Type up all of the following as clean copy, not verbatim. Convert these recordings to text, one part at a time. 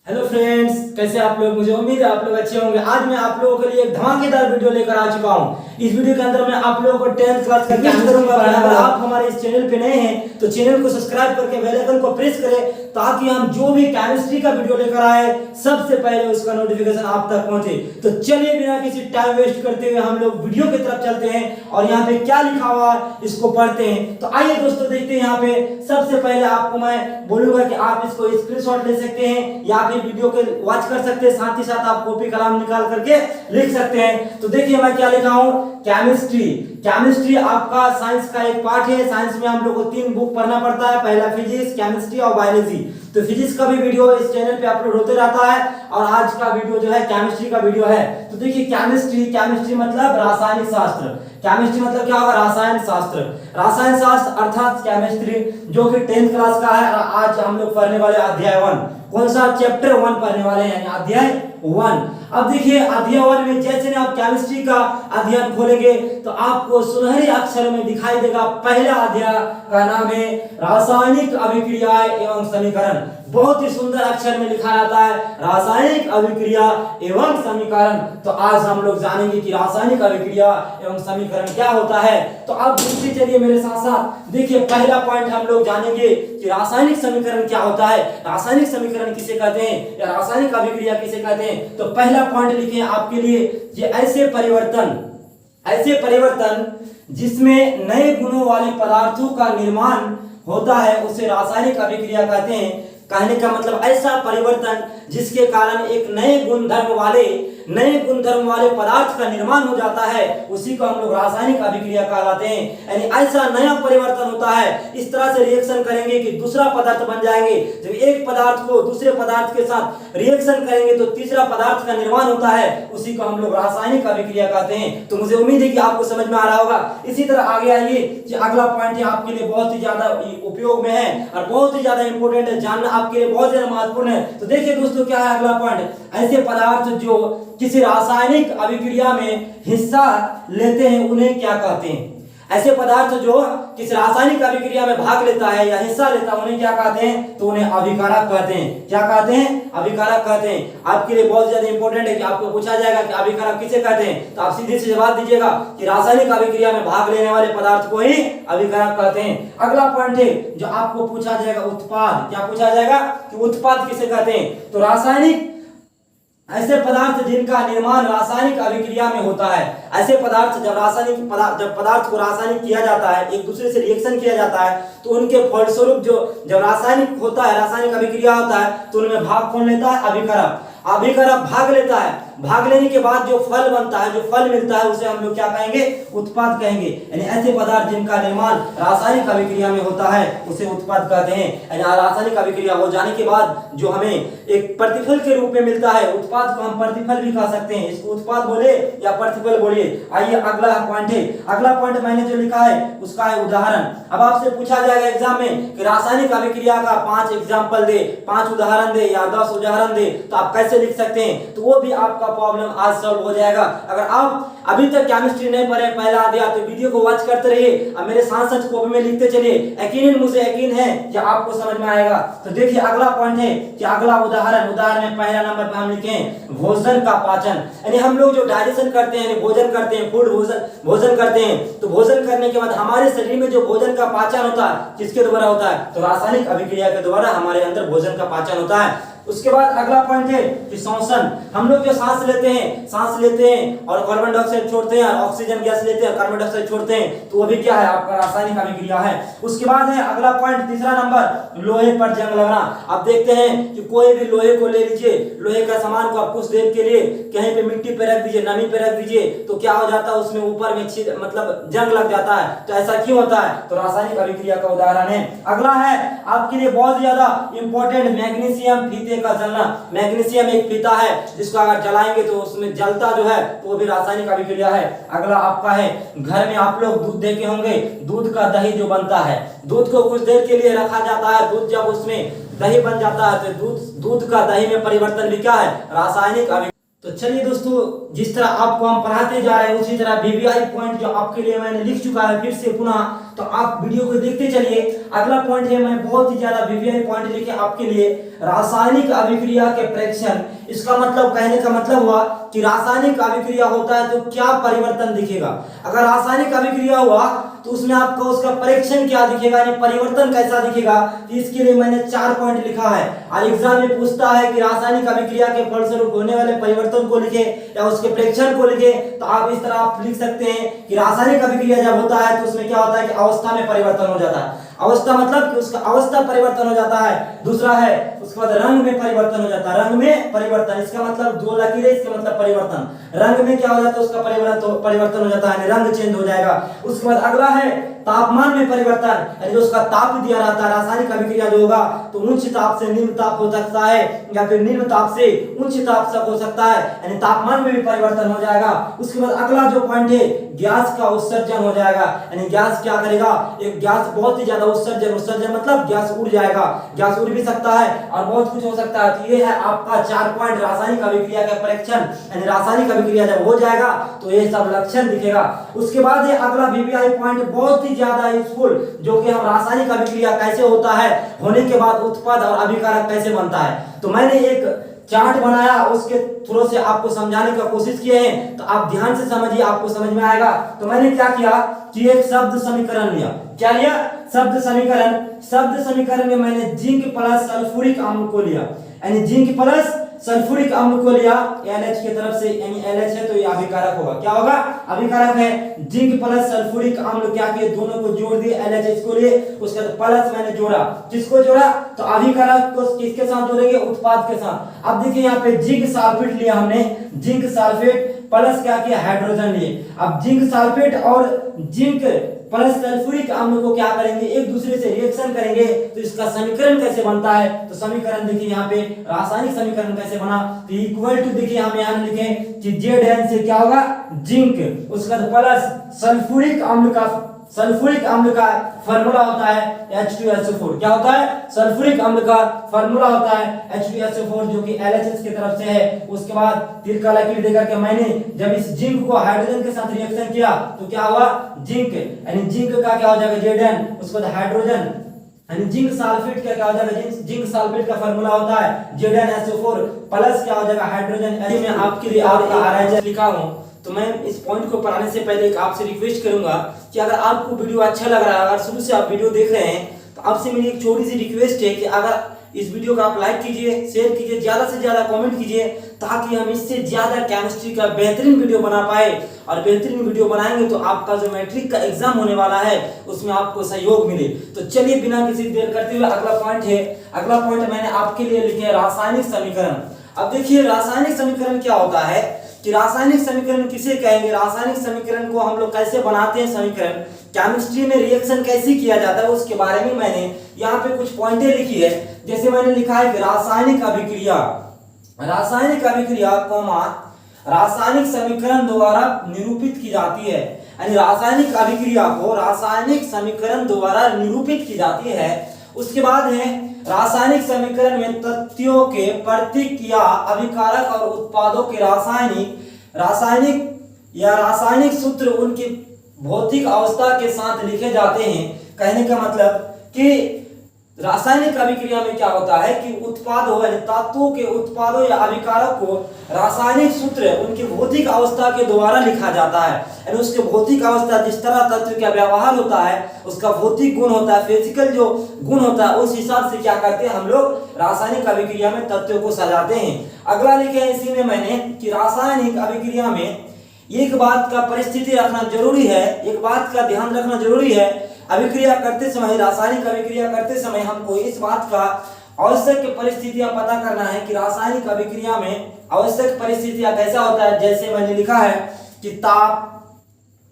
Hello friends, कैसे आप लोग। मुझे उम्मीद है आप लोग अच्छे होंगे। आज मैं आप लोगों के लिए एक धमाकेदार वीडियो लेकर आ चुका हूं। इस वीडियो के अंदर मैं आप लोगों को 10th क्लास का केमिस्ट्री करूंगा। अगर आप हमारे इस चैनल पे नए हैं तो चैनल को सब्सक्राइब करके बेल आइकन को प्रेस करें ताकि हम जो भी केमिस्ट्री का वीडियो लेकर आए सबसे पहले उसका नोटिफिकेशन आप तक पहुंचे। तो चलिए बिना किसी टाइम वेस्ट करते हुए हम लोग वीडियो की तरफ चलते हैं और यहाँ पे क्या लिखा हुआ है इसको पढ़ते हैं। तो आइए दोस्तों देखते हैं। यहाँ पे सबसे पहले आपको मैं बोलूंगा कि आप इसको स्क्रीनशॉट ले सकते हैं या फिर वीडियो के वॉच कर सकते हैं, साथ ही साथ आप कॉपी कलम निकाल करके लिख सकते हैं। तो देखिए मैं क्या लिखा हूं, केमिस्ट्री। केमिस्ट्री आपका साइंस का एक पार्ट है। साइंस में हम लोग को 3 बुक पढ़ना पड़ता है, पहला फिजिक्स, केमिस्ट्री और बायोलॉजी। तो फिजिक्स का भी वीडियो इस चैनल पे अपलोड होते रहता है और आज का वीडियो जो है केमिस्ट्री का वीडियो है। तो देखिए केमिस्ट्री मतलब रासायनिक शास्त्र। केमिस्ट्री मतलब क्या होगा, रसायन शास्त्र। रसायन शास्त्र अर्थात केमिस्ट्री जो कि 10th क्लास का है। आज हम लोग पढ़ने वाले अध्याय 1। कौन सा, चैप्टर 1 पढ़ने वाले हैं, यानी अध्याय 1। अब देखिए अध्याय 1 में जैसे आप केमिस्ट्री का अध्ययन खोलेंगे तो आपको सुनहरे अक्षरों में दिखाई देगा। पहला अध्याय का नाम है रासायनिक अभिक्रियाएं एवं समीकरण। बहुत ही सुंदर अक्षर में लिखा जाता है रासायनिक अभिक्रिया एवं समीकरण। तो आज हम लोग जानेंगे कि रासायनिक अभिक्रिया एवं समीकरण क्या होता है। तो आप देखते चलिए मेरे साथ साथ। देखिए पहला पॉइंट हम लोग जानेंगे कि रासायनिक समीकरण क्या होता है, रासायनिक समीकरण किसे कहते हैं या रासायनिक अभिक्रिया किसे कहते हैं। तो पहला पॉइंट लिखे आपके लिए, ये ऐसे परिवर्तन जिसमें नए गुणों वाले पदार्थों का निर्माण होता है उसे रासायनिक अभिक्रिया कहते हैं। कहने का मतलब ऐसा परिवर्तन जिसके कारण एक नए गुणधर्म वाले पदार्थ का निर्माण हो जाता है उसी को हम लोग रासायनिक अभिक्रिया कहलाते हैं। यानी ऐसा नया परिवर्तन होता है, इस तरह से रिएक्शन करेंगे कि दूसरा पदार्थ बन जाएंगे। जब एक पदार्थ को दूसरे पदार्थ के साथ रिएक्शन करेंगे तो तीसरा पदार्थ का निर्माण होता है, उसी को हम लोग रासायनिक अभिक्रिया कहते हैं। तो मुझे उम्मीद है कि आपको समझ में आ रहा होगा। इसी तरह आगे आइए कि अगला पॉइंट है आपके लिए बहुत ही ज्यादा उपयोग में है और बहुत ही ज्यादा इंपॉर्टेंट है, जानना आपके लिए बहुत ज्यादा महत्वपूर्ण है। तो देखिए दोस्तों क्या है अगला पॉइंट, ऐसे पदार्थ जो किसी रासायनिक अभिक्रिया में हिस्सा लेते हैं उन्हें क्या कहते हैं। ऐसे पदार्थ जो किसी रासायनिक अभिक्रिया में भाग लेता है या हिस्सा लेता है उन्हें क्या कहते हैं, तो उन्हें अभिकारक कहते हैं। क्या कहते हैं, अभिकारक कहते हैं। आपके लिए बहुत ज्यादा इंपॉर्टेंट है कि आपको पूछा जाएगा कि अभिकारक किसे कहते हैं, तो आप सीधे से जवाब दीजिएगा कि रासायनिक अभिक्रिया में भाग लेने वाले पदार्थ को ही अभिकारक कहते हैं। अगला पॉइंट है जो आपको पूछा जाएगा, उत्पाद। क्या पूछा जाएगा कि उत्पाद किसे कहते हैं। तो रासायनिक ऐसे पदार्थ जिनका निर्माण रासायनिक अभिक्रिया में होता है। ऐसे पदार्थ जब पदार्थ को रासायनिक किया जाता है, एक दूसरे से रिएक्शन किया जाता है, तो उनके फलस्वरूप जब रासायनिक होता है, रासायनिक अभिक्रिया होता है, तो उनमें भाग कौन लेता है, अभिकारक। अभिकारक भाग लेता है। भाग लेने के बाद जो फल बनता है, जो फल मिलता है, उसे हम लोग क्या कहेंगे, उत्पाद कहेंगे। यानी ऐसे पदार्थ जिनका निर्माण रासायनिक अभिक्रिया में होता है उसे उत्पाद कहते हैं। यानी रासायनिक अभिक्रिया हो जाने के बाद जो हमें एक प्रतिफल के रूप में मिलता है, उत्पाद को हम प्रतिफल भी कह सकते हैं। इसको उत्पाद बोले या प्रतिफल बोलिए। आइए अगला पॉइंट है। अगला पॉइंट मैंने जो लिखा है उसका है उदाहरण। अब आपसे पूछा जाएगा एग्जाम में कि रासायनिक अभिक्रिया का 5 एग्जाम्पल दे, 5 उदाहरण दे या 10 उदाहरण दे, तो आप कैसे लिख सकते हैं। तो वो भी आपका प्रॉब्लम आज सॉल्व हो जाएगा। अगर आप अभी तक केमिस्ट्री नहीं पढ़े पहला अध्याय तो वीडियो को वॉच करते रहिए और मेरे साथ साथ कॉपी में लिखते चलिए। यकीनन मुझे यकीन है कि आपको समझ में आएगा। तो देखिए अगला पॉइंट है कि अगला उदाहरण में पहला नंबर पे हम लिखें भोजन का पाचन। यानी हम लोग जो डाइजेशन करते हैं, भोजन करते हैं, फूड भोजन करते हैं, तो भोजन करने के बाद हमारे शरीर में जो भोजन का पाचन होता है किसके द्वारा होता है, तो रासायनिक अभिक्रिया के द्वारा हमारे अंदर भोजन का पाचन होता है। उसके बाद अगला पॉइंट है कि श्वसन। हम लोग जो सांस लेते हैं और कार्बन डाइऑक्साइड छोड़ते हैं और ऑक्सीजन गैस लेते हैं और कार्बन डाइऑक्साइड छोड़ते हैं, तो वो भी क्या है, आपका रासायनिक अभिक्रिया है। उसके बाद है अगला पॉइंट तीसरा नंबर, लोहे पर जंग लगना। आप देखते हैं कि कोई भी लोहे को ले लीजिए, लोहे का सामान को आप कुछ देर के लिए कहीं पे मिट्टी पे रख दीजिए, नमी पे रख दीजिए, तो क्या हो जाता है, उसमें ऊपर में मतलब जंग लग जाता है। तो ऐसा क्यों होता है, तो रासायनिक अभिक्रिया का उदाहरण है। अगला है आपके लिए बहुत ज्यादा इंपॉर्टेंट, मैग्नीशियम फीते का जलना। मैग्नीशियम एक फीता है जिसको अगर जलाएंगे तो उसमें जलता जो है तो वो भी रासायनिक अभिक्रिया है। अगला आपका है, घर में आप लोग दूध देखे होंगे, दूध का दही जो बनता है, दूध को कुछ देर के लिए रखा जाता है, दूध जब उसमें दही बन जाता है तो दूध का दही में परिवर्तन भी क्या है, रासायनिक अभिक्रिया। तो चलिए दोस्तों, जिस तरह आपको हम पढ़ाते जा रहे हैं उसी तरह वीवीआई पॉइंट जो आपके लिए मैंने लिख चुका है फिर से पुनः तो आप वीडियो को देखते चलिए। अगला पॉइंट है, मैं बहुत ही ज्यादा वीवीआई पॉइंट लेके आपके लिए, रासायनिक अभिक्रिया के प्रेक्षण। इसका मतलब, कहने का मतलब हुआ कि रासायनिक अभिक्रिया होता है तो क्या परिवर्तन दिखेगा। अगर रासायनिक अभिक्रिया हुआ तो उसमें आपको उसका परीक्षण क्या दिखेगा, यानी परिवर्तन कैसा दिखेगा। तो इसके लिए मैंने 4 पॉइंट लिखा है। और एग्जाम में पूछता है कि रासायनिक अभिक्रिया के फलस्वरूप होने वाले परिवर्तन को लिखे या उसके प्रेक्षण को लिखे, तो आप इस तरह आप लिख सकते हैं कि रासायनिक अभिक्रिया जब होता है तो उसमें क्या होता है कि अवस्था में परिवर्तन हो जाता है। अवस्था मतलब कि उसका अवस्था परिवर्तन हो जाता है। दूसरा है उसके बाद रंग में परिवर्तन हो जाता है, रंग में परिवर्तन, इसका मतलब 2 लकीरें, इसका मतलब परिवर्तन। रंग में क्या हो जाता है, उसका परिवर्तन हो जाता है, रंग चेंज हो जाएगा। उसके बाद अगला है तापमान में परिवर्तन, यानी जो उसका ताप दिया रहता है, रासायनिक अभिक्रिया जो होगा तो उच्च ताप से निम्न ताप हो सकता है या फिर निम्न ताप से उच्च ताप तक हो सकता है, यानी तापमान में भी परिवर्तन हो जाएगा। उसके बाद अगला जो पॉइंट है, गैस का उत्सर्जन हो जाएगा, यानी गैस क्या करेगा, एक गैस बहुत ही ज्यादा उत्सर्जन मतलब गैस उड़ जाएगा, गैस उड़ भी सकता है और बहुत कुछ हो सकता है। तो ये है आपका 4 पॉइंट रासायनिक अभिक्रिया का परीक्षण, यानी रासायनिक अभिक्रिया जब हो जाएगा तो ये सब लक्षण दिखेगा। उसके बाद ये अगला वीवीआई पॉइंट बहुत ही ज्यादा यूजफुल, जो कि हम रासायनिक अभिक्रिया कैसे होता है, होने के बाद उत्पाद और अभिकारक कैसे बनता है। तो मैंने एक चार्ट बनाया, उसके थ्रू से आपको समझाने का कोशिश किए हैं, तो आप ध्यान से समझिए, आपको समझ में आएगा। तो मैंने क्या किया कि एक शब्द समीकरण लिया। क्या लिया? शब्द समीकरण। शब्द समीकरण में मैंने जिंक प्लस सल्फ्यूरिक अम्ल को लिया, यानी जिंक प्लस सल्फ्यूरिक अम्ल को लिया NH की तरफ से, यानी NH है तो ये अभिकारक होगा। क्या होगा? अभिकारक है। जिंक प्लस सल्फ्यूरिक अम्ल क्या किए, दोनों को जोड़ दिए, LHH को लिए, उसके बाद प्लस मैंने जोड़ा। किसको जोड़ा? तो अभिकारक को किसके साथ जोड़ेंगे? उत्पाद के साथ। अब देखिए यहाँ पे जिंक सल्फेट लिया हमने, जिंक सल्फेट प्लस क्या किया, हाइड्रोजन लिए। अब जिंक सल्फेट और जिंक प्लस सल्फ्यूरिक अम्ल को क्या करेंगे, एक दूसरे से रिएक्शन करेंगे, तो इसका समीकरण कैसे बनता है। तो समीकरण देखिए यहाँ पे रासायनिक समीकरण कैसे बना, तो इक्वल टू देखिए हम यहाँ लिखे कि Zn से क्या होगा, जिंक, उसका प्लस सल्फ्यूरिक अम्ल का फार्मूला होता है H2SO4। क्या होता है? सल्फ्यूरिक अम्ल का फार्मूला होता है H2SO4, जो कि LHS की तरफ से है। उसके बाद तीर का लकीर देकर के मैंने जब इस जिंक को हाइड्रोजन के साथ रिएक्शन किया तो क्या हुआ, जिंक, यानी जिंक का क्या हो जाएगा, Zn, उसके बाद हाइड्रोजन, यानी जिंक सल्फेट का क्या हो जाएगा, जिंक सल्फेट का फार्मूला होता है ZnSO4 प्लस क्या हो जाएगा, हाइड्रोजन। मैं आपके लिए आपका आरएच लिखा हूं। तो मैं इस पॉइंट को पढ़ाने से पहले एक आपसे रिक्वेस्ट करूंगा कि अगर आपको वीडियो अच्छा लग रहा है, अगर शुरू से आप वीडियो देख रहे हैं, तो आपसे मेरी एक छोटी सी रिक्वेस्ट है कि अगर इस वीडियो को आप लाइक कीजिए, शेयर कीजिए, ज्यादा से ज्यादा कमेंट कीजिए, ताकि हम इससे ज्यादा केमिस्ट्री का बेहतरीन वीडियो बना पाए। और बेहतरीन वीडियो बनाएंगे तो आपका जो मैट्रिक का एग्जाम होने वाला है उसमें आपको सहयोग मिले। तो चलिए बिना किसी देर करते हुए अगला पॉइंट है। अगला पॉइंट मैंने आपके लिए लिखे है रासायनिक समीकरण। अब देखिए रासायनिक समीकरण क्या होता है कि रासायनिक समीकरण किसे कहेंगे, रासायनिक समीकरण को हम लोग कैसे बनाते हैं, समीकरण केमिस्ट्री में रिएक्शन कैसे किया जाता है, उसके बारे में मैंने यहाँ पे कुछ पॉइंटें लिखी है। जैसे मैंने लिखा है कि रासायनिक अभिक्रिया कौमा रासायनिक समीकरण द्वारा निरूपित की जाती है, यानी रासायनिक अभिक्रिया को रासायनिक समीकरण द्वारा निरूपित की जाती है। उसके बाद है रासायनिक समीकरण में तत्वों के प्रतीक या अभिकारक और उत्पादों के रासायनिक सूत्र उनकी भौतिक अवस्था के साथ लिखे जाते हैं। कहने का मतलब कि रासायनिक अभिक्रिया में क्या होता है कि उत्पाद हो, यानी तत्वों के उत्पादों या अभिकारक को रासायनिक सूत्र उनकी भौतिक अवस्था के द्वारा लिखा जाता है, यानी उसके भौतिक अवस्था, जिस तरह तत्व का व्यवहार होता है, उसका भौतिक गुण होता है, फिजिकल जो गुण होता है, उस हिसाब से क्या करते हैं हम लोग रासायनिक अभिक्रिया में तत्वों को सजाते हैं। अगला लिखे है इसी में मैंने कि रासायनिक अभिक्रिया में एक बात का परिस्थिति रखना जरूरी है, एक बात का ध्यान रखना जरूरी है। अभिक्रिया करते समय, रासायनिक अभिक्रिया करते समय हमको इस बात का आवश्यक परिस्थितियां पता करना है कि रासायनिक अभिक्रिया में आवश्यक परिस्थितियां कैसा होता है। जैसे मैंने लिखा है कि ताप,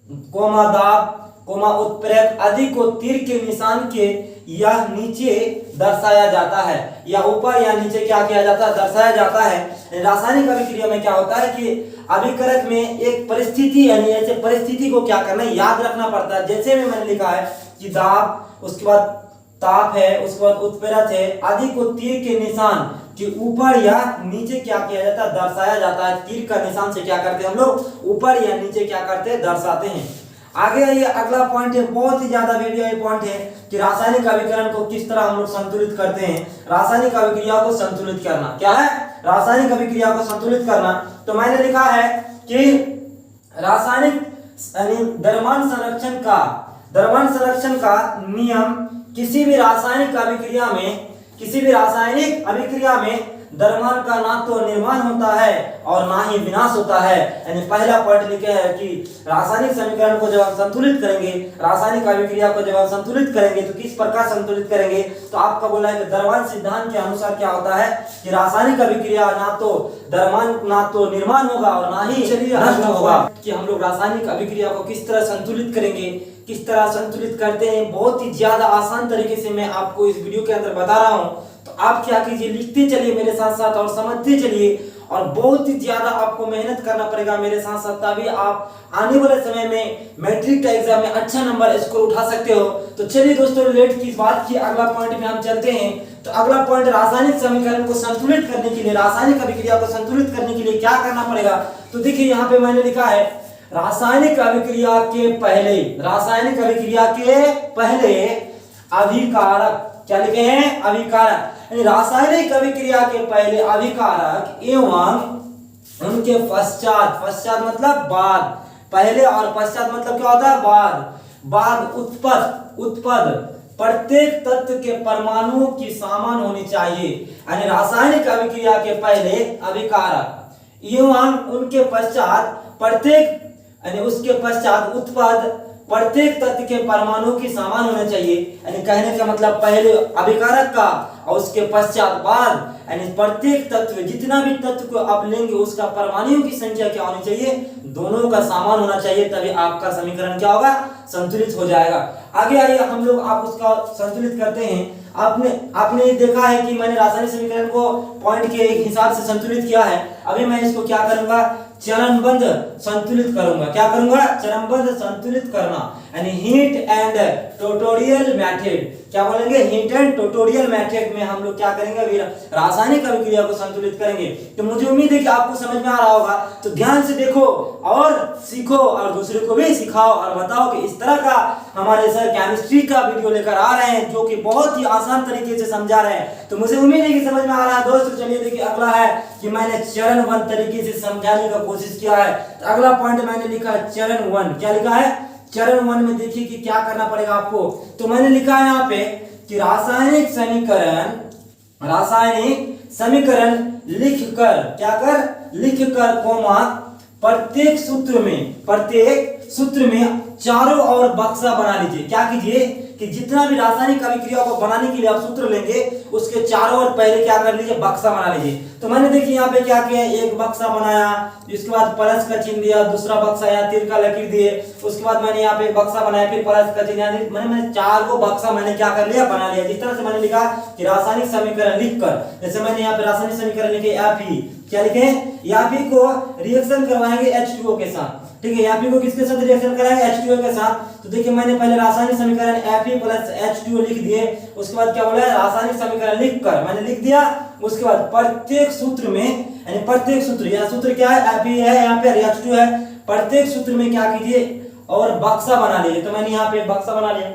दाब, उत्प्रेरक आदि को तीर के निशान के या नीचे दर्शाया जाता है, या ऊपर या नीचे क्या किया जाता है, दर्शाया जाता है। रासायनिक अभिक्रिया में क्या होता है कि अभिकारक में एक परिस्थिति, यानी ऐसे परिस्थिति को क्या करना है, याद रखना पड़ता है। जैसे में मैंने लिखा है कि दाब, उसके बाद ताप है, उसके बाद उत्प्रेरक है, आदि को तीर के निशान के ऊपर या नीचे क्या किया जाता है, दर्शाया जाता है। तीर का निशान से क्या करते हैं हम लोग, ऊपर या नीचे क्या करते हैं, दर्शाते हैं। आगे आइए, अगला पॉइंट है, बहुत ही ज्यादा वेरी पॉइंट है कि रासायनिक अभिकरण को किस तरह हम लोग संतुलित करते हैं। रासायनिक अभिक्रिया को संतुलित करना क्या है, रासायनिक अभिक्रिया को संतुलित करना। तो मैंने लिखा है कि रासायनिक द्रव्यमान संरक्षण का नियम किसी भी रासायनिक अभिक्रिया में द्रव्यमान का ना तो निर्माण होता है और ना ही विनाश होता है। यानी पहला पॉइंट लिखे है कि रासायनिक समीकरण को जब हम संतुलित करेंगे, रासायनिक अभिक्रिया को जब हम संतुलित करेंगे तो किस प्रकार संतुलित करेंगे। तो आपका बोला है कि द्रव्यमान सिद्धांत के अनुसार क्या होता है कि रासायनिक अभिक्रिया ना तो द्रव्यमान ना तो निर्माण होगा और ना ही नष्ट होगा। कि हम लोग रासायनिक अभिक्रिया को किस तरह संतुलित करेंगे, किस तरह संतुलित करते हैं, बहुत ही ज्यादा आसान तरीके से मैं आपको इस वीडियो के अंदर बता रहा हूँ। तो आप क्या कीजिए, लिखते चलिए मेरे साथ साथ और समझते चलिए, और बहुत ही ज्यादा आपको मेहनत करना पड़ेगा मेरे साथ साथ, तभी आप आने वाले समय में मैट्रिक का एग्जाम में अच्छा नंबर स्कोर उठा सकते हो। तो चलिए दोस्तों, लेट की बात की अगला पॉइंट में हम चलते हैं। तो अगला पॉइंट, रासायनिक समीकरण को संतुलित करने के लिए, रासायनिक अभिक्रिया को संतुलित करने के लिए क्या करना पड़ेगा। तो देखिए यहाँ पे मैंने लिखा है रासायनिक अभिक्रिया के पहले अभिकारक, क्या लिखे हैं, अभिकारक। रासायनिक अभिक्रिया के पहले अभिकारक एवं उनके पश्चात मतलब बाद, पहले और पश्चात मतलब क्या होता है, बाद उत्पन्न प्रत्येक तत्व के परमाणुओं की समान होनी चाहिए। यानी रासायनिक अभिक्रिया के पहले अभिकारक एवं उनके पश्चात उसके पश्चात उत्पाद प्रत्येक तत्व के परमाणु की समान होना चाहिए। यानी कहने का मतलब पहले अभिकारक का और उसके पश्चात बाद, यानी प्रत्येक तत्व, जितना भी तत्व को आप लेंगे उसका परमाणुओं की संख्या क्या होनी चाहिए, दोनों का समान होना चाहिए, तभी आपका समीकरण क्या होगा, संतुलित हो जाएगा। आगे आइए, हम लोग आप उसका संतुलित करते हैं। आपने देखा है कि मैंने रासायनिक समीकरण को पॉइंट के हिसाब से संतुलित किया है। अभी मैं इसको क्या करूंगा, चरणबद्ध संतुलित करूंगा। क्या करूंगा, चरणबद्ध संतुलित करना, यानी हीट एंड ट्यूटोरियल मेथड। क्या बोलेंगे, हीट एंड ट्यूटोरियल मेथड में हम लोग क्या करेंगे, रासायनिक अभिक्रिया को संतुलित करेंगे। तो मुझे उम्मीद है कि आपको समझ में आ रहा होगा। तो ध्यान से देखो और सीखो और दूसरे को भी सिखाओ और बताओ कि इस तरह का हमारे सर केमिस्ट्री का वीडियो लेकर आ रहे हैं जो कि बहुत ही आसान तरीके से समझा रहे हैं। तो मुझे उम्मीद है कि समझ में आ रहा है दोस्तों। चलिए देखिए, अगला है कि मैंने चरणबद्ध तरीके से समझाने का कोशिश किया है। तो अगला पॉइंट मैंने लिखा है चरण 1। क्या लिखा है, चरण 1 में देखिए कि क्या करना पड़ेगा आपको। तो मैंने लिखा है यहाँ पे कि रासायनिक समीकरण लिखकर कोमा प्रत्येक सूत्र में चारों ओर बक्सा बना लीजिए। क्या कीजिए कि जितना भी रासायनिक अभिक्रिया को बनाने के लिए आप सूत्र लेंगे उसके चारों ओर पहले क्या कर लीजिए, बक्सा बना लीजिए। तो मैंने देखिए यहाँ पे क्या किया, एक बक्सा बनाया, इसके बाद प्लस का चिन्ह दिया, दूसरा बक्सा यहाँ तीर का लकीर दिए, उसके बाद मैंने यहाँ पे एक बक्सा बनाया, फिर प्लस का चिन्ह, मैंने चार को बक्सा मैंने क्या कर लिया, बना लिया। जिस तरह से मैंने लिखा कि रासायनिक समीकरण लिखकर, जैसे मैंने यहाँ पे रासायनिक समीकरण लिखे Fe, क्या लिखे, Fe को रिएक्शन करवाएंगे H2O के साथ। ठीक है, Fe को किसके साथ रिएक्शन कराएंगे, H2O के साथ। तो देखिए मैंने पहले रासायनिक समीकरण Fe प्लस H2O लिख दिए। उसके बाद क्या बोला है, रासायनिक समीकरण लिखकर मैंने लिख दिया। उसके बाद प्रत्येक सूत्र में, यानी प्रत्येक सूत्र, यह सूत्र क्या है, Fe है, यहाँ पे H2O है, प्रत्येक सूत्र में क्या कीजिए और बक्सा बना लीजिए। तो मैंने यहाँ पे बक्सा बना लिया,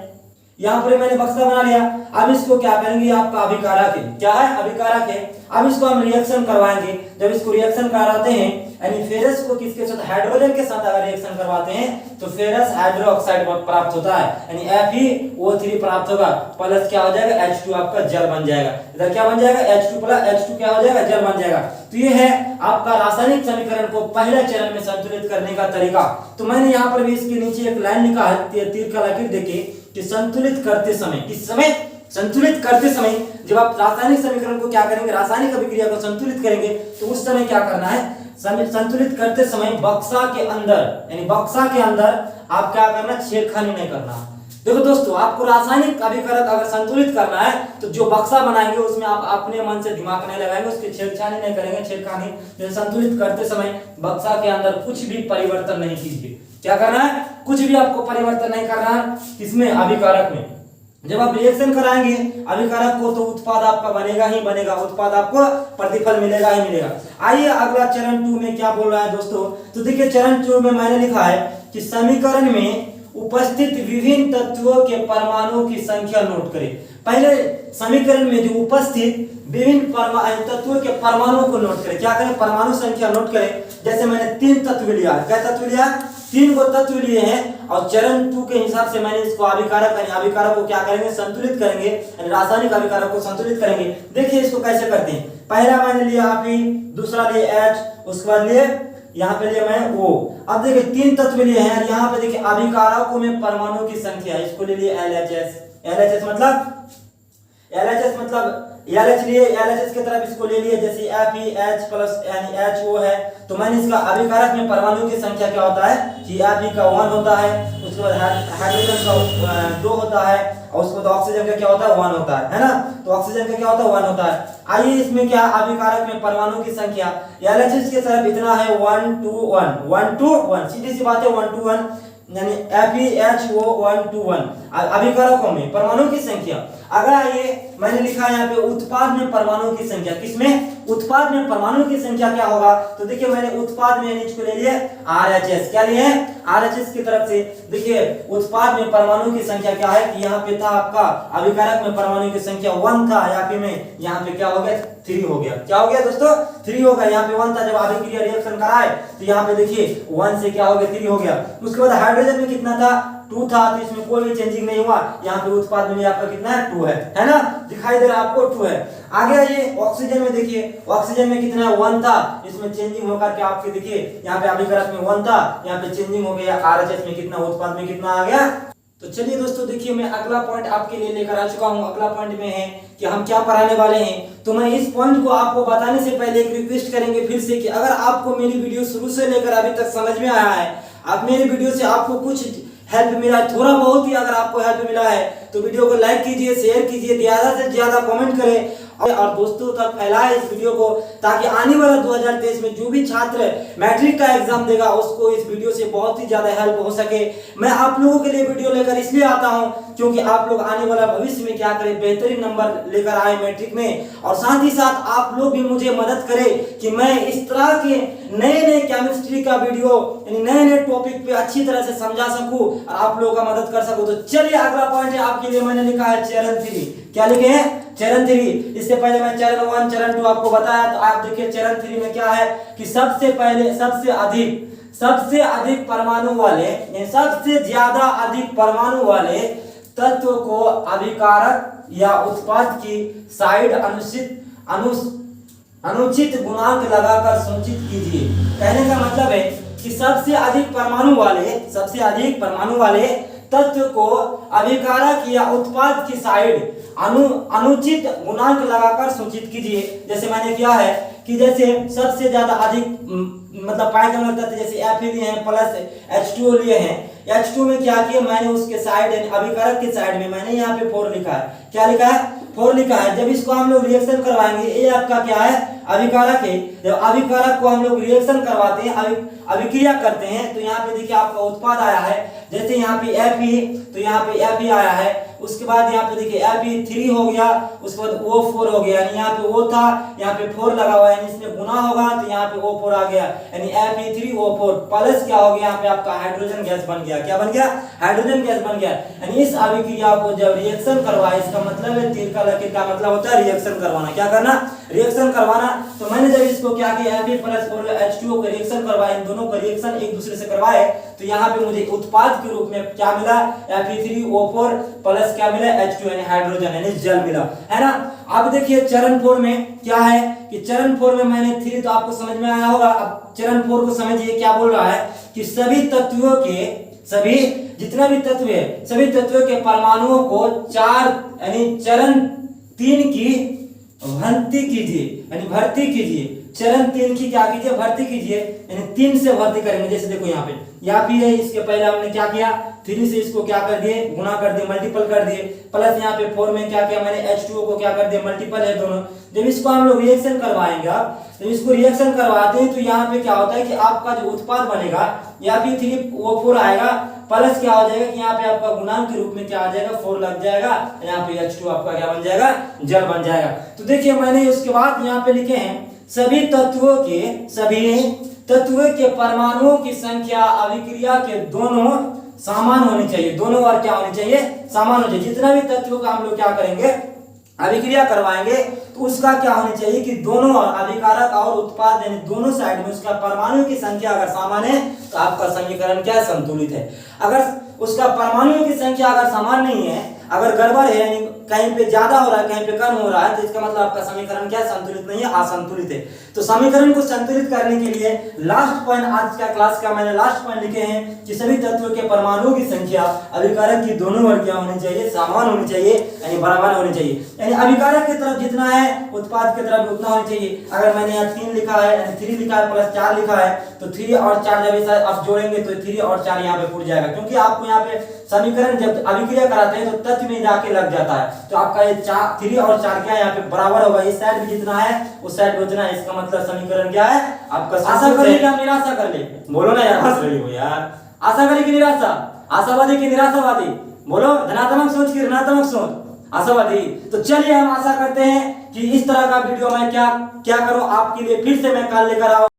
यहाँ पर मैंने बक्सा बना लिया। अब इसको क्या करेंगे, आपका अभिकारक है, क्या है, अभिकारक है। अब इसको हम रिएक्शन करवाएंगे। जब इसको रिएक्शन कराते हैं, यानी फेरस को किसके साथ, हाइड्रोजन के साथ अगर रिएक्शन करवाते हैं तो फेरस हाइड्रोक्साइड प्राप्त होता है, यानी FeO3 प्राप्त होगा, प्लस क्या हो जाएगा, H2 आपका जल बन जाएगा। इधर क्या बन जाएगा, H2 प्लस H2 क्या हो जाएगा, जल बन जाएगा। तो ये है आपका रासायनिक समीकरण को पहले चरण में संतुलित करने का तरीका। तो मैंने यहाँ पर भी इसके नीचे एक लाइन लिखा है, तीर का लकीर देखिए कि संतुलित करते समय, किस समय, संतुलित करते समय, जब आप रासायनिक समीकरण को क्या करेंगे, रासायनिक अभिक्रिया को संतुलित करेंगे, तो उस समय क्या करना है, संतुलित करते समय बक्सा के अंदर, यानी बक्सा के अंदर आप क्या करना, छेड़खानी नहीं करना। देखो दोस्तों, आपको रासायनिक अभिकारक अगर संतुलित करना है तो जो बक्सा बनाएंगे उसमें आप अपने मन से दिमाग नहीं लगाएंगे, उसकी छेड़छानी नहीं करेंगे, छेड़खानी। जैसे संतुलित करते समय बक्सा के अंदर कुछ भी परिवर्तन नहीं कीजिए। क्या करना है, कुछ भी आपको परिवर्तन नहीं करना है, किसमें, अभिकारक में। जब आप रिएक्शन कराएंगे अभिकारक को तो उत्पाद आपका बनेगा ही बनेगा, उत्पाद आपको प्रतिफल मिलेगा ही मिलेगा। आइए अगला चरण 2 में क्या बोल रहा है दोस्तों। तो देखिए चरण 2 में मैंने लिखा है कि समीकरण में उपस्थित विभिन्न तत्वों के परमाणुओं की संख्या नोट करें। पहले समीकरण में जो उपस्थित विभिन्न तत्वों के परमाणुओं को नोट करें। क्या करें? परमाणु संख्या नोट करें। जैसे मैंने 3 तत्व लिया। क्या तत्व लिया? 3 को तत्व लिए हैं और चरण 2 के हिसाब से मैंने इसको अभिकारक को क्या करेंगे? संतुलित करेंगे, यानी रासायनिक अभिकारक को संतुलित करेंगे। देखिए इसको कैसे करते हैं। पहला मैंने लिया Fe, दूसरा लिए H, उसके बाद लिए यहाँ पे लिया मैं O। अब देखिए 3 तत्व लिए हैं, यहाँ पे देखिए अभिकारकों में परमाणु की संख्या, इसको ले लिए LHS। LHS मतलब LH लिए, LHS की तरफ इसको ले लिए, जैसे FeH प्लस यानी HO है, तो मैंने इसका अभिकारक में परमाणु की संख्या क्या होता है कि Fe का 1 होता है, उसके बाद हाइड्रोजन का 2 होता है और उसके बाद ऑक्सीजन का क्या होता है 1 होता है ना। तो ऑक्सीजन का क्या होता है 1 होता है। आइए इसमें क्या अभिकारक में परमाणु की संख्या LHS की तरफ इतना है 1 2 1 2 1, सीधी सी बात है 1 2 1, यानी FeHO 1 2 1 अभिकारकों में परमाणु की संख्या। अगर ये मैंने लिखा है यहाँ पे उत्पाद में परमाणु की संख्या, किसमें? उत्पाद में परमाणु की संख्या क्या होगा? तो देखिए मैंने उत्पाद में इसको ले लिए RHS। क्या लिए? RHS की तरफ से देखिए उत्पाद में परमाणु की संख्या क्या है कि यहाँ पे था आपका अभिकारक में परमाणु की संख्या 1 था, यहाँ पे क्या हो गया 3 हो गया। क्या हो गया दोस्तों? 3 हो गया। यहाँ पे 1 था, जब अभिक्रिया रिएक्शन कराए तो यहाँ पे देखिए 1 से क्या हो गया 3 हो गया। उसके बाद हाइड्रोजन में कितना था? 2 था, तो इसमें कोई भी चेंजिंग नहीं हुआ। यहाँ पे उत्पाद में आपका कितना है 2 है ना, दिखाई दे रहा है आपको 2 है। आगे आइए ऑक्सीजन में, देखिए ऑक्सीजन में कितना है 1 था, इसमें चेंजिंग होकर के आपके देखिए यहाँ पे अभिकारक में 1 था, यहाँ पे चेंजिंग हो गया, RHS में कितना, उत्पाद में कितना आ गया। तो चलिए दोस्तों देखिए मैं अगला पॉइंट आपके लिए लेकर आ चुका हूँ। अगला पॉइंट में है कि हम क्या पढ़ाने वाले हैं। तो मैं इस पॉइंट को आपको बताने से पहले एक रिक्वेस्ट करेंगे फिर से कि अगर आपको मेरी वीडियो शुरू से लेकर अभी तक समझ में आया है, आप मेरी वीडियो से आपको कुछ हेल्प मिला है, थोड़ा बहुत ही अगर आपको हेल्प मिला है, तो वीडियो को लाइक कीजिए, शेयर कीजिए, ज्यादा से ज्यादा कमेंट करें और दोस्तों तक फैलाएं इस वीडियो को, ताकि आने वाला 2023 में जो भी छात्र मैट्रिक का एग्जाम देगा उसको इस वीडियो से बहुत ही ज्यादा हेल्प हो सके। मैं आप लोगों के लिए वीडियो लेकर इसलिए आता हूं क्योंकि आप लोग आने वाला भविष्य में क्या करें, बेहतरीन नंबर लेकर आए मैट्रिक में, और साथ ही साथ आप लोग भी मुझे मदद करें कि मैं इस तरह के नए केमिस्ट्री का वीडियो यानी नए टॉपिक पे अच्छी तरह से समझा सकूं और आप लोगों का मदद कर सकूं। तो चलिए अगला पॉइंट है आपके लिए, मैंने लिखा है चरण 3। क्या लिखे हैं? चरण 3। इससे पहले मैं चरण 1 चरण 2 आपको बताया, तो आप देखिए चरण 3 में क्या है कि सबसे अधिक परमाणु वाले, सबसे ज्यादा अधिक परमाणु वाले तत्व को अभिकारक या उत्पाद की साइड अनुचित गुणांक लगाकर सूचित कीजिए। कहने का मतलब है कि सबसे अधिक परमाणु वाले तत्व को अभिकारक या उत्पाद की साइड अनुचित गुणांक लगाकर सूचित कीजिए। जैसे मैंने किया है कि जैसे सबसे ज्यादा अधिक मतलब पाएगमल तत्व जैसे Fe लिए हैं प्लस H2O लिए हैं, H2 में क्या किया मैंने उसके साइड अभिकारक के साइड में मैंने यहाँ पे 4 लिखा है। क्या लिखा है? 4 लिखा है। जब इसको हम लोग रिएक्शन करवाएंगे, ये आपका क्या है अभिकारक है, जब अभिकारक को हम लोग रिएक्शन करवाते हैं, अभिक्रिया करते हैं, तो यहाँ पे देखिए आपका उत्पाद आया है। जैसे यहाँ पे Fe, तो यहाँ पे Fe आया है, उसके बाद यहाँ पे देखिए Fe3 हो गया, उसके बाद O4 हो गया, यानी यहाँ पे O था, यहाँ पे 4 लगा हुआ है, यानी इसमें गुना होगा तो यहाँ पे O4 आ गया, यानी Fe3O4 प्लस क्या हो गया यहाँ पे आपका हाइड्रोजन गैस बन गया। क्या बन गया? हाइड्रोजन गैस बन गया। यानी इस अभिक्रिया को जब रिएक्शन करवाए, इसका मतलब है तीर का लकीर का मतलब होता है रिएक्शन करवाना। क्या करना? रिएक्शन करवाना। तो मैंने जब इसको क्या किया Fe प्लस और H2O का रिएक्शन करवाए, इन दोनों का रिएक्शन एक दूसरे से करवाए, तो यहाँ पे मुझे उत्पाद के रूप में क्या मिला Fe3O4 प्लस क्या मिला H2 यानी हाइड्रोजन यानी जल मिला, है ना। अब देखिए चरण 4 में क्या है कि चरण 4 में मैंने 3 तो आपको समझ में आया होगा। अब चरण 4 को समझिए क्या बोल रहा है कि सभी जितना भी तत्व है, सभी तत्वों के परमाणुओं को 4 यानी चरण 3 की भर्ती कीजिए। चरण 3 की क्या कीजिए? भर्ती कीजिए, यानी 3 से भर्ती करेंगे। जैसे देखो यहाँ पे है, इसके पहले हमने क्या किया 3 से इसको क्या कर दिए? गुना कर दिए, मल्टीपल कर दिए, प्लस यहाँ पे 4 में क्या किया मैंने H2O को क्या कर दिया? मल्टीपल है दोनों। जब इसको हम लोग रिएक्शन करवाएंगे, जब इसको रिएक्शन करवाते हैं तो यहाँ पे क्या होता है कि आपका जो उत्पाद बनेगा Fe3O4 आएगा, प्लस क्या हो जाएगा कि यहाँ पे आपका गुणांक के रूप में क्या आ जाएगा 4 लग जाएगा, यहाँ पे H2 आपका क्या बन जाएगा? जल बन जाएगा। तो देखिए मैंने उसके बाद यहाँ पे लिखे हैं सभी तत्वों के परमाणुओं की संख्या अभिक्रिया के दोनों समान होनी चाहिए, दोनों ओर क्या होनी चाहिए, समान होनी चाहिए। जितना भी तत्वों का हम लोग क्या करेंगे, अभिक्रिया करवाएंगे, तो उसका क्या होनी चाहिए कि दोनों अभिकारक और उत्पाद यानी दोनों साइड में उसका परमाणु की संख्या अगर समान है तो आपका समीकरण क्या है, संतुलित है। अगर उसका परमाणु की संख्या अगर समान नहीं है, अगर गड़बड़ है यानी कहीं पे ज्यादा हो रहा है कहीं पे कम हो रहा है, तो इसका मतलब आपका समीकरण क्या है, संतुलित नहीं है, असंतुलित है। तो समीकरण को संतुलित करने के लिए लास्ट पॉइंट आज का क्लास का मैंने लास्ट पॉइंट लिखे हैं कि सभी तत्वों के परमाणुओं की संख्या अभिकारक की दोनों ओर क्या होनी चाहिए, समान होनी चाहिए, यानी बराबर होनी चाहिए। यानी अभिकारक की तरफ जितना है उत्पाद की तरफ उतना होना चाहिए। अगर मैंने यहाँ 3 लिखा है यानी 3 लिखा है प्लस 4 लिखा है, तो 3 और 4 जब इसे आप जोड़ेंगे तो 3 और 4 यहाँ पे फूट जाएगा, क्योंकि आपको यहाँ पे समीकरण जब अभिक्रिया कराते हैं तो तत्व में जाके लग जाता है। तो आपका ये 3 और 4 क्या है, यहाँ पे बराबर होगा, इस साइड भी जितना है उस साइड भी उतना है। इसका मतलब समीकरण क्या है आपका, आशा कर ले कि हम निराशा कर ले, बोलो ना यार, हंस रही हो यार, आशा करें कि निराशा, आशावादी की निराशावादी, बोलो धनात्मक सोच की ऋणात्मक सोच, आशावादी। तो चलिए हम आशा करते हैं कि इस तरह का वीडियो मैं क्या करूं आपके लिए, फिर से मैं कल लेकर आऊं।